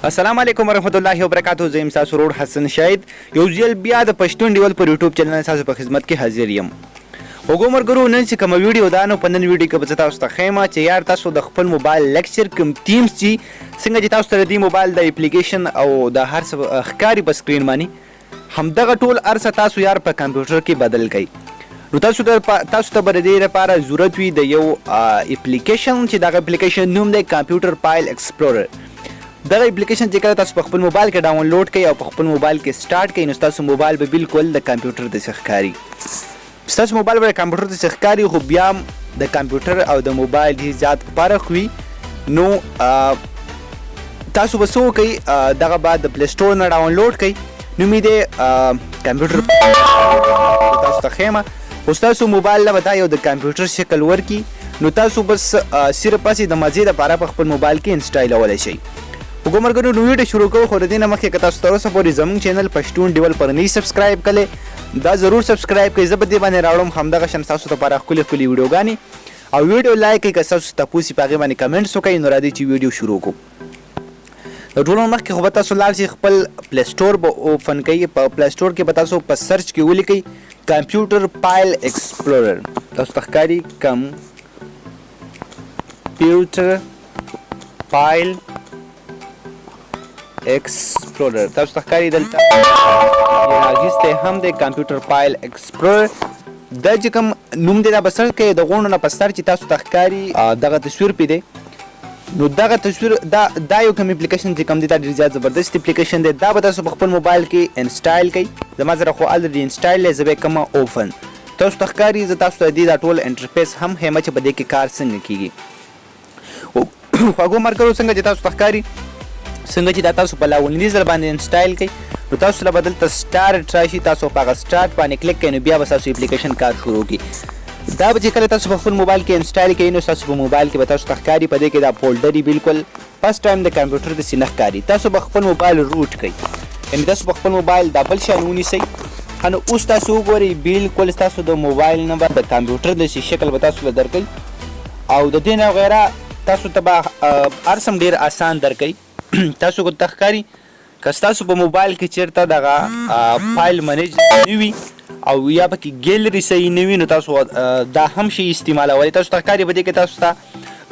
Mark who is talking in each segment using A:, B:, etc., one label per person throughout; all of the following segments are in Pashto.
A: السلام علیکم ورحمت الله وبرکاتہ. زه یم تاسو روډ حسن شاهد. یو ځل بیا د پښتون ډیول پر یوټیوب چینل تاسو په خدمت کې حاضر یم. وګورئ نن چې کوم ویډیو دا نو په نن ویډیو کې به تاسو ته خیمه چې یار تاسو د خپل موبایل لیکچر کوم ټیمز چې څنګه چې تاسو ته د موبایل د اپلیکیشن او د هر څه ښکاری په سکرین باندې همدغه ټول ارڅه تاسو یار په کمپیوټر کې بدل کړئ. نو تاسو ته به د دې لپاره ضرورت وي د یو اپلیکیشن چې دغه اپلیکیشن نوم دی کمپیوټر فایل ایکسپلورر. دغه اپلیکیشن چې کله تاسو په خپل موبایل کې ډاونلوډ کړئ او په خپل موبایل کې سٹارټ کړئ نو تاسو موبایل به بالکل د کمپیوټر د ښکاری. تاسو موبایل به کمپیوټر د ښکاری خو بیا د کمپیوټر او د موبایل هیڅ زیات فرق وي. نو تاسو به څه وکئ دغه بعد د پلی سټور نه ډاونلوډ کړئ. نوم یې دی کمپیوټر. تاسو ته ښیمه اوس تاسو موبایل له به دا یو د کمپیوټر شکل ورکړي نو تاسو بس صرف پسې د مزې دپاره په خپل موبایل کې انسټالولی شئ. وګورئ نو ویډیو شروع کوو خو د دې نه مخکې که تاسو تر اوسه پورې زموږ چینل پښتون ډیول پر نه سبسکرایب کړی دا ضرور سبسکرایب کړئ. زه به دې باندې راوړم همدغه شان تاسو دپاره ښکلې ښکلې ویډیوګانې او ویډیو لایک کړئ. که تاسو تپوس په هغې باندې کمنټس وکړئ نو راځئ چې ویډیو شروع کړو. د ټولو مخکې خو به تاسو لاړ شئ خپل پلی سټور به اوپن کړئ. په پلی سټور کې به تاسو په سرچ کې ولیکئ کمپیوټر فایل ایکسپلورر. تاسو ته ښکاري کمپیوټر فایل ایکسپلورر. تاسو ته ښکاري دلته راجستی هم دی کمپیوټر فایل ایکسپلورر. دا چې کوم نوم دی دا به سرچ کوئ د غونډو نه په سر چې تاسو ته ښکاري دغه تصویر پې دی نو دغه تصویر دا یو کوم اپلیکیشن چې کوم دی دا ډېر زیات زبردست اپلیکیشن دی. دا به تاسو په خپل موبایل کې انسټایل کړئ. زما سره خو الریډي انسټایل دی زه به یې کومه اوپن. تاسو ته ښکاري زه تاسو ته دا ټول انټرفیس هم ښیم چې په دې کې کار څنګه کیږي. خوږو ملګرو څنګه چې تاسو ته ښکاري څنګه چې دا تاسو په لاولني ځل باندې انسټایل کړئ نو تاسو له به دلته سټارټ راشي. تاسو په هغه سټارټ باندې کلیک کړئ نو بیا به ستاسو اپلیکیشن کار شروع کړي. دا به چې کله تاسو په خپل موبایل کې انسټایل کړئ نو ستاسو په موبایل کې به تاسو ته ښکاري په دې کې دا فولډر بالکل فرست ټایم د کمپیوټر داسې نه ښکاري. تاسو به خپل موبایل روټ کړئ یعنې تاسو په خپل موبایل دا بل شیان ونیسئ. نو اوس تاسو وګورئ بالکل ستاسو د موبایل نه به د کمپیوټر داسې شکل به تاسو له درکوي او د دې نه وغیره تاسو ته به هر څه ډېر اسان درکوي. تاسو کو ته ښکاري که ستاسو په موبایل کې چیرته دغه فایل منیج نه وي او یا پکې ګیلري صحیح نه وي نو تاسو دا هم شي استعمالولی. تاسو ته ښکاري په دې کې تاسو ته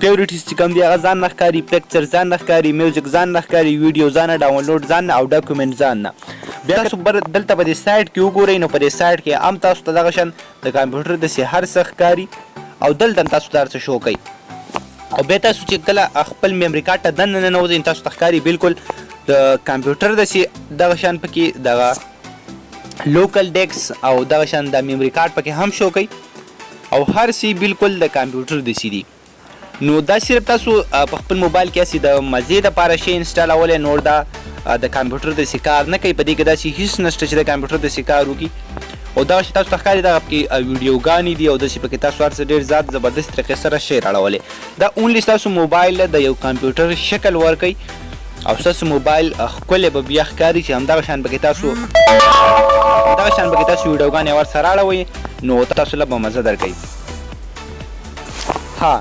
A: فیورټس چې کوم دي هغه ځان نه ښکاري، پکچر ځان نه ښکاري، میوزیک ځان نه ښکاري، ویډیو ځان نه، ډاونلوډ ځان نه او ډاکومنټ ځان نه. بیا تاسو دلته په دې سایټ کې وګورئ نو په دې سایټ کې هم تاسو ته دغه شان د کمپیوټر داسې هر څه ښکاري او دلته تاسو ته هر څه شو کوي. او بیا تاسو چې کله خپل میمري کارت ته دننه ننوځئ تاسو ته ښکاري بالکل د کمپیوټر داسې دغه شان پکې دغه لوکل ډیسک او دغه شان د میمري کارت پکې هم شو کوي او هر څه بالکل د کمپیوټر داسې دي. نو دا صرف تاسو په خپل موبایل کې هسې د مزې دپاره شی انسټالولی نور دا د کمپیوټر داسې کار نه کوي. په دې کې داسې هېڅ نشته چې د کمپیوټر داسې کار وکړي او دغه شی تاسو ته ښکاري دغه پکې ویډیوګانې دي او داسې پکې تاسو هر څه ډېر زیات زبردست طریقې سره شی راړولی. دا اونلی ستاسو موبایل د یو کمپیوټر شکل ورکوي او ستاسو موبایل ښکلی به بیا ښکاري چې همدغه شان پکې تاسو ویډیوګانې ورسره راړوئ نو تاسو له به مزه درکوي. ها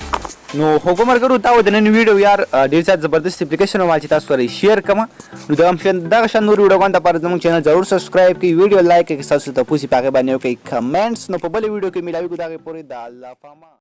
A: نو هغو ملګرو دا و د نن ویډیو یار ډېر زیات زبردست اپلیکیشن ومال چې تاسو سره یې شیر کړمه. نو دغه شان نور ویډیوګانو دپاره زموږ چینل ضرور سبسکرایب کړئ، ویډیو لایک کړئ، ستاسو تپوس یې په هغې باندې وکړئ کمنټس. نو په بلې ویډیو کې میلاویږو د هغې پورې د الله پامان.